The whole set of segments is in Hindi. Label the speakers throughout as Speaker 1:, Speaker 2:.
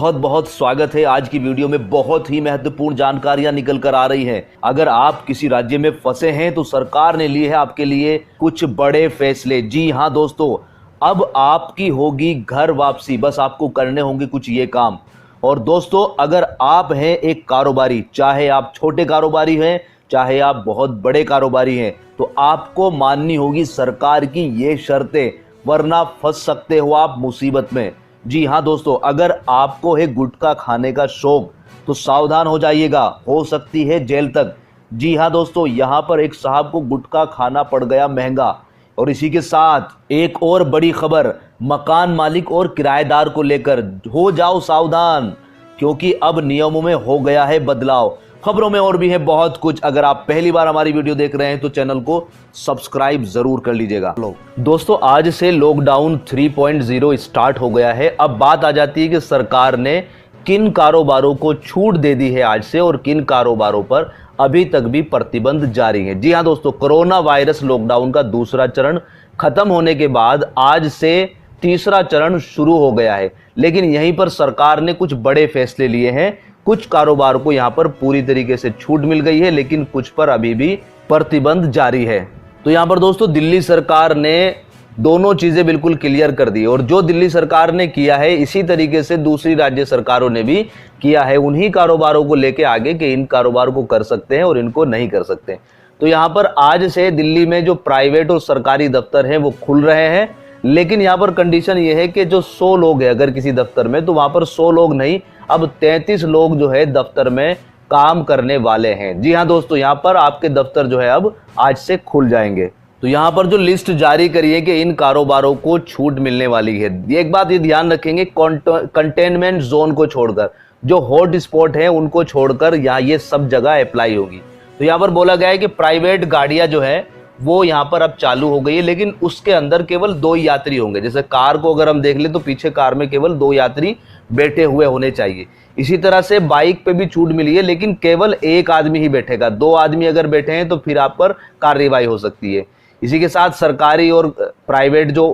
Speaker 1: बहुत बहुत स्वागत है। आज की वीडियो में बहुत ही महत्वपूर्ण जानकारियां निकल कर आ रही हैं। अगर आप किसी राज्य में फंसे हैं तो सरकार ने लिए है आपके लिए कुछ बड़े फैसले। जी हां दोस्तों, अब आपकी होगी घर वापसी। बस आपको करने होंगे कुछ ये काम। और दोस्तों, अगर आप हैं एक कारोबारी, चाहे आप छोटे कारोबारी हैं चाहे आप बहुत बड़े कारोबारी हैं, तो आपको माननी होगी सरकार की ये शर्तें, वरना फंस सकते हो आप मुसीबत में। जी हाँ दोस्तों, अगर आपको है गुटखा खाने का शौक तो सावधान हो जाइएगा, हो सकती है जेल तक। जी हाँ दोस्तों, यहाँ पर एक साहब को गुटखा खाना पड़ गया महंगा। और इसी के साथ एक और बड़ी खबर मकान मालिक और किराएदार को लेकर, हो जाओ सावधान, क्योंकि अब नियमों में हो गया है बदलाव। खबरों में और भी है बहुत कुछ। अगर आप पहली बार हमारी वीडियो देख रहे हैं तो चैनल को सब्सक्राइब जरूर कर लीजिएगा। दोस्तों, आज से लॉकडाउन 3.0 स्टार्ट हो गया है। अब बात आ जाती है कि सरकार ने किन कारोबारों को छूट दे दी है आज से, और किन कारोबारों पर अभी तक भी प्रतिबंध जारी है। जी हाँ दोस्तों, कोरोना वायरस लॉकडाउन का दूसरा चरण खत्म होने के बाद आज से तीसरा चरण शुरू हो गया है। लेकिन यहीं पर सरकार ने कुछ बड़े फैसले लिए हैं। कुछ कारोबार को यहां पर पूरी तरीके से छूट मिल गई है, लेकिन कुछ पर अभी भी प्रतिबंध जारी है। तो यहां पर दोस्तों, दिल्ली सरकार ने दोनों चीजें बिल्कुल क्लियर कर दी, और जो दिल्ली सरकार ने किया है इसी तरीके से दूसरी राज्य सरकारों ने भी किया है। उन्हीं कारोबारों को लेके आगे कि इन कारोबार को कर सकते हैं और इनको नहीं कर सकते। तो यहां पर आज से दिल्ली में जो प्राइवेट और सरकारी दफ्तर हैं वो खुल रहे हैं। लेकिन यहाँ पर कंडीशन ये है कि जो 100 लोग हैं अगर किसी दफ्तर में, तो वहां पर 100 लोग नहीं, अब 33 लोग जो है दफ्तर में काम करने वाले हैं। जी हाँ दोस्तों, यहाँ पर आपके दफ्तर जो है अब आज से खुल जाएंगे। तो यहाँ पर जो लिस्ट जारी करी है कि इन कारोबारों को छूट मिलने वाली है, एक बात ये ध्यान रखेंगे, कंटेनमेंट जोन को छोड़कर, जो हॉट स्पॉट है उनको छोड़कर यहाँ ये सब जगह अप्लाई होगी। तो यहाँ पर बोला गया है कि प्राइवेट गाड़ियां जो है वो यहाँ पर अब चालू हो गई है, लेकिन उसके अंदर केवल 2 यात्री होंगे। जैसे कार को अगर हम देख ले तो पीछे कार में केवल 2 यात्री बैठे हुए होने चाहिए। इसी तरह से बाइक पे भी छूट मिली है, लेकिन केवल 1 आदमी ही बैठेगा। 2 आदमी अगर बैठे हैं तो फिर आप पर कार्रवाई हो सकती है। इसी के साथ सरकारी और प्राइवेट जो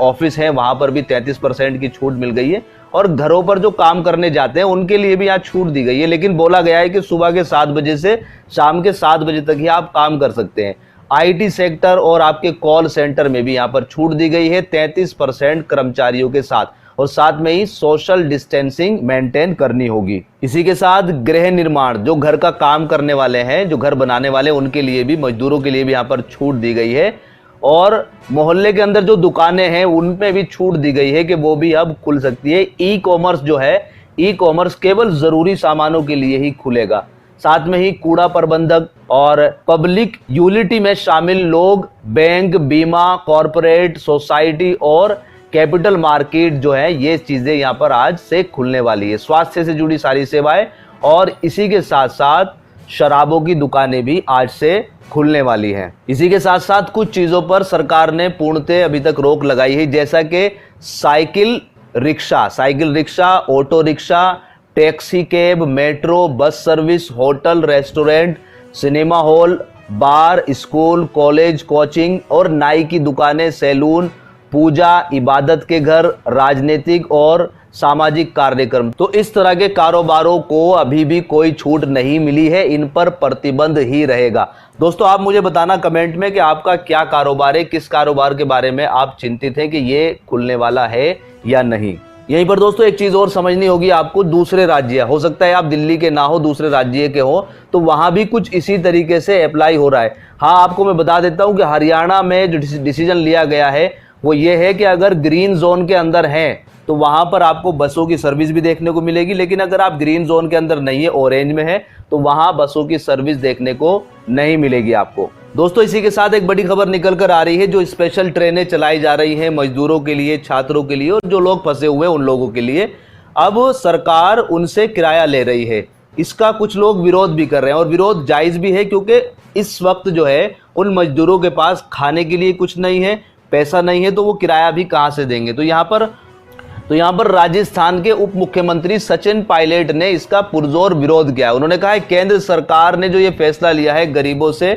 Speaker 1: ऑफिस है वहां पर भी 33% की छूट मिल गई है। और घरों पर जो काम करने जाते हैं उनके लिए भी यहाँ छूट दी गई है, लेकिन बोला गया है कि सुबह के 7 बजे से शाम के 7 बजे तक ही आप काम कर सकते हैं। आईटी सेक्टर और आपके कॉल सेंटर में भी यहाँ पर छूट दी गई है 33% कर्मचारियों के साथ, और साथ में ही सोशल डिस्टेंसिंग मेंटेन करनी होगी। इसी के साथ गृह निर्माण, जो घर का काम करने वाले हैं, जो घर बनाने वाले, उनके लिए भी, मजदूरों के लिए भी यहाँ पर छूट दी गई है। और मोहल्ले के अंदर जो दुकानें हैं उनमें भी छूट दी गई है कि वो भी अब खुल सकती है। ई कॉमर्स जो है, ई कॉमर्स केवल जरूरी सामानों के लिए ही खुलेगा। साथ में ही कूड़ा प्रबंधक और पब्लिक यूटिलिटी में शामिल लोग, बैंक, बीमा, कॉरपोरेट, सोसाइटी और कैपिटल मार्केट जो है, ये चीजें यहाँ पर आज से खुलने वाली है। स्वास्थ्य से जुड़ी सारी सेवाएं, और इसी के साथ साथ शराबों की दुकानें भी आज से खुलने वाली हैं। इसी के साथ साथ कुछ चीजों पर सरकार ने पूर्णतः अभी तक रोक लगाई है, जैसा कि cycle rickshaw, auto rickshaw, taxi cab, metro, bus service, hotel, restaurant, cinema hall, bar, school, college, coaching और नाई की दुकानें, सैलून, पूजा, इबादत के घर, राजनीतिक और सामाजिक कार्यक्रम। तो इस तरह के कारोबारों को अभी भी कोई छूट नहीं मिली है, इन पर प्रतिबंध ही रहेगा। दोस्तों, आप मुझे बताना कमेंट में कि आपका क्या कारोबार है, किस कारोबार के बारे में आप चिंतित हैं कि ये खुलने वाला है या नहीं। यहीं पर दोस्तों एक चीज और समझनी होगी आपको, दूसरे राज्य, हो सकता है आप दिल्ली के ना हो, दूसरे राज्य के हो, तो वहां भी कुछ इसी तरीके से अप्लाई हो रहा है। हाँ, आपको मैं बता देता हूं कि हरियाणा में जो डिसीजन लिया गया है वो ये है कि अगर ग्रीन जोन के अंदर हैं तो वहां पर आपको बसों की सर्विस भी देखने को मिलेगी, लेकिन अगर आप ग्रीन जोन के अंदर नहीं है, ऑरेंज में है, तो वहां बसों की सर्विस देखने को नहीं मिलेगी आपको। दोस्तों, इसी के साथ एक बड़ी खबर निकल कर आ रही है, जो स्पेशल ट्रेनें चलाई जा रही हैं मजदूरों के लिए, छात्रों के लिए, और जो लोग फंसे हुए हैं उन लोगों के लिए। अब सरकार उनसे किराया ले रही है। इसका कुछ लोग विरोध भी कर रहे हैं, और विरोध जायज भी है, क्योंकि इस वक्त जो है उन मजदूरों के पास खाने के लिए कुछ नहीं है, पैसा नहीं है, तो वो किराया भी कहां से देंगे। तो यहाँ पर राजस्थान के उप मुख्यमंत्री सचिन पायलट ने इसका पुरजोर विरोध किया। उन्होंने कहा है केंद्र सरकार ने जो ये फैसला लिया है गरीबों से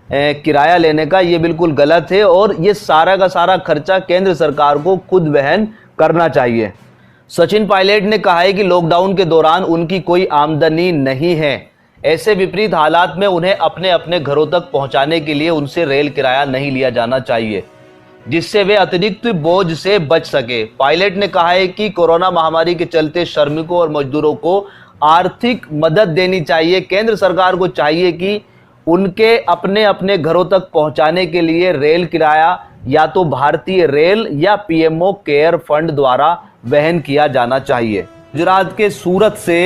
Speaker 1: किराया लेने का, ये बिल्कुल गलत है, और ये सारा का सारा खर्चा केंद्र सरकार को खुद वहन करना चाहिए। सचिन पायलट ने कहा है कि लॉकडाउन के दौरान उनकी कोई आमदनी नहीं है। ऐसे विपरीत हालात में उन्हें अपने अपने घरों तक पहुंचाने के लिए उनसे रेल किराया नहीं लिया जाना चाहिए, जिससे वे अतिरिक्त बोझ से बच सके। पायलट ने कहा है कि कोरोना महामारी के चलते श्रमिकों और मजदूरों को आर्थिक मदद देनी चाहिए। केंद्र सरकार को चाहिए कि उनके अपने अपने घरों तक पहुंचाने के लिए रेल किराया या तो भारतीय रेल या पीएमओ केयर फंड द्वारा वहन किया जाना चाहिए। गुजरात के सूरत से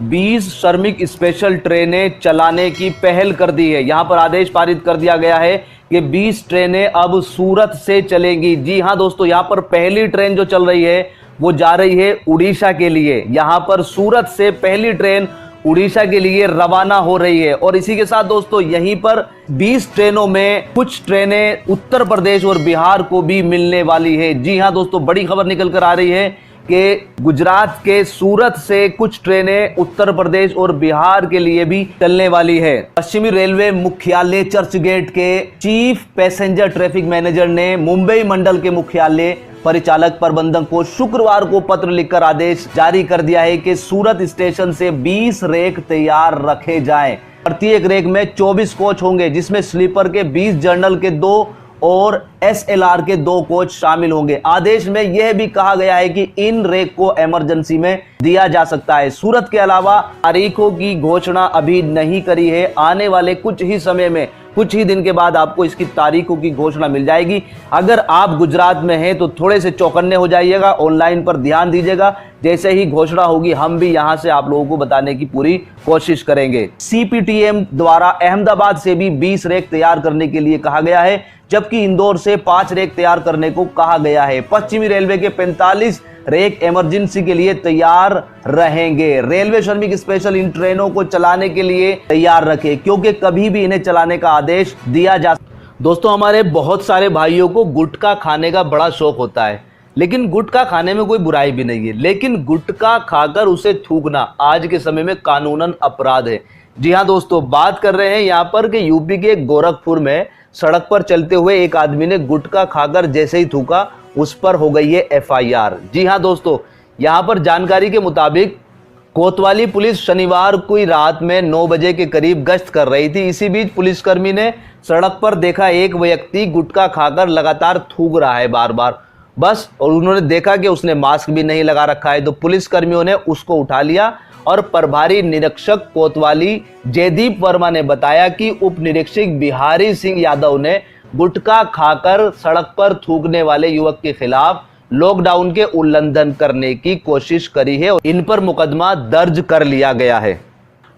Speaker 1: 20 श्रमिक स्पेशल ट्रेनें चलाने की पहल कर दी है। यहां पर आदेश पारित कर दिया गया है कि 20 ट्रेनें अब सूरत से चलेंगी। जी हां दोस्तों, यहां पर पहली ट्रेन जो चल रही है वो जा रही है उड़ीसा के लिए। यहां पर सूरत से पहली ट्रेन उड़ीसा के लिए रवाना हो रही है। और इसी के साथ दोस्तों यहीं पर 20 ट्रेनों में कुछ ट्रेनें उत्तर प्रदेश और बिहार को भी मिलने वाली है। जी हां दोस्तों, बड़ी खबर निकल कर आ रही है कि गुजरात के सूरत से कुछ ट्रेनें उत्तर प्रदेश और बिहार के लिए भी चलने वाली है। पश्चिमी रेलवे मुख्यालय चर्चगेट के चीफ पैसेंजर ट्रैफिक मैनेजर ने मुंबई मंडल के मुख्यालय परिचालक प्रबंधक को शुक्रवार को पत्र लिखकर आदेश जारी कर दिया है कि सूरत स्टेशन से 20 रेक तैयार रखे जाएं। प्रत्येक रेक में 24 कोच होंगे, जिसमें स्लीपर के 20, जनरल के 2 और एसएलआर के 2 कोच शामिल होंगे। आदेश में यह भी कहा गया है कि इन रेक को इमरजेंसी में दिया जा सकता है। सूरत के अलावा तारीखों की घोषणा अभी नहीं करी है। आने वाले कुछ ही समय में, कुछ ही दिन के बाद आपको इसकी तारीखों की घोषणा मिल जाएगी। अगर आप गुजरात में हैं तो थोड़े से चौकन्ने हो जाइएगा, ऑनलाइन पर ध्यान दीजिएगा। जैसे ही घोषणा होगी हम भी यहां से आप लोगों को बताने की पूरी कोशिश करेंगे। सीपीटीएम द्वारा अहमदाबाद से भी 20 रेक तैयार करने के लिए कहा गया है, जबकि इंदौर से 5 रेक तैयार करने को कहा गया है। पश्चिमी रेलवे के 45 रेक इमरजेंसी के लिए तैयार रहेंगे। रेलवे श्रमिक स्पेशल इन ट्रेनों को चलाने के लिए तैयार रखे, क्योंकि कभी भी इन्हें चलाने का आदेश दिया जा। दोस्तों, हमारे बहुत सारे भाइयों को गुटखा खाने का बड़ा शौक होता है, लेकिन गुटखा खाने में कोई बुराई भी नहीं है, लेकिन गुटखा खाकर उसे थूकना आज के समय में कानूनन अपराध है। जी हाँ दोस्तों, बात कर रहे हैं यहाँ पर कि यूपी के गोरखपुर में सड़क पर चलते हुए एक आदमी ने गुटखा खाकर जैसे ही थूका, उस पर हो गई है एफआईआर। जी हाँ दोस्तों, यहाँ पर जानकारी के मुताबिक कोतवाली पुलिस शनिवार की रात में 9 बजे के करीब गश्त कर रही थी। इसी बीच पुलिसकर्मी ने सड़क पर देखा एक व्यक्ति गुटखा खाकर लगातार थूक रहा है बार बार, बस। और उन्होंने देखा कि उसने मास्क भी नहीं लगा रखा है, तो पुलिसकर्मियों ने उसको उठा लिया। और प्रभारी निरीक्षक कोतवाली जयदीप वर्मा ने बताया कि उप निरीक्षक बिहारी सिंह यादव ने गुटखा खाकर सड़क पर थूकने वाले युवक के खिलाफ लॉकडाउन के उल्लंघन करने की कोशिश करी है और इन पर मुकदमा दर्ज कर लिया गया है।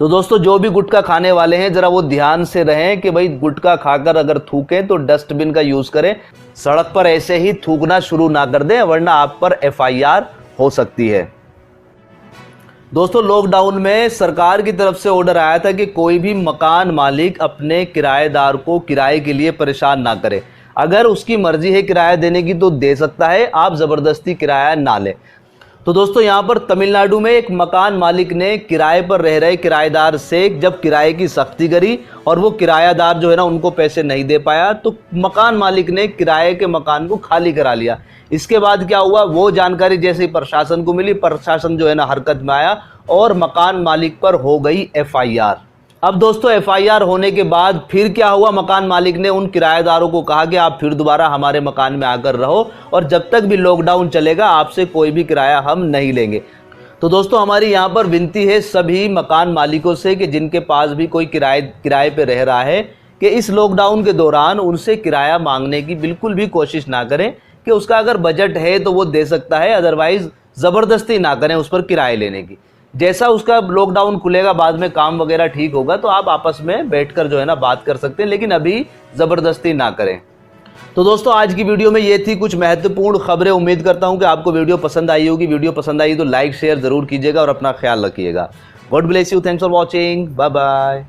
Speaker 1: तो दोस्तों, जो भी गुटखा खाने वाले हैं जरा वो ध्यान से रहें कि भाई गुटखा खाकर अगर थूकें तो डस्टबिन का यूज करें, सड़क पर ऐसे ही थूकना शुरू ना कर दें, वरना आप पर एफआईआर हो सकती है। दोस्तों, लॉकडाउन में सरकार की तरफ से ऑर्डर आया था कि कोई भी मकान मालिक अपने किराएदार को किराए के लिए परेशान ना करे। अगर उसकी मर्जी है किराया देने की तो दे सकता है, आप जबरदस्ती किराया ना लें। तो दोस्तों, यहाँ पर तमिलनाडु में एक मकान मालिक ने किराए पर रह रहे किराएदार से जब किराए की सख्ती करी और वो किराएदार जो है ना उनको पैसे नहीं दे पाया, तो मकान मालिक ने किराए के मकान को खाली करा लिया। इसके बाद क्या हुआ, वो जानकारी जैसे ही प्रशासन को मिली, प्रशासन जो है ना हरकत में आया और मकान मालिक पर हो गई एफआईआर। अब दोस्तों, एफआईआर होने के बाद फिर क्या हुआ, मकान मालिक ने उन किराएदारों को कहा कि आप फिर दोबारा हमारे मकान में आकर रहो और जब तक भी लॉकडाउन चलेगा आपसे कोई भी किराया हम नहीं लेंगे। तो दोस्तों, हमारी यहाँ पर विनती है सभी मकान मालिकों से कि जिनके पास भी कोई किराए पे रह रहा है कि इस लॉकडाउन के दौरान उनसे किराया मांगने की बिल्कुल भी कोशिश ना करें, कि उसका अगर बजट है तो वो दे सकता है, अदरवाइज ज़बरदस्ती ना करें उस पर किराए लेने की। जैसा उसका लॉकडाउन खुलेगा, बाद में काम वगैरह ठीक होगा तो आप आपस में बैठकर जो है ना बात कर सकते हैं, लेकिन अभी ज़बरदस्ती ना करें। तो दोस्तों, आज की वीडियो में ये थी कुछ महत्वपूर्ण खबरें। उम्मीद करता हूं कि आपको वीडियो पसंद आई होगी। वीडियो पसंद आई तो लाइक शेयर जरूर कीजिएगा और अपना ख्याल रखिएगा। God bless you, thanks for watching, bye bye.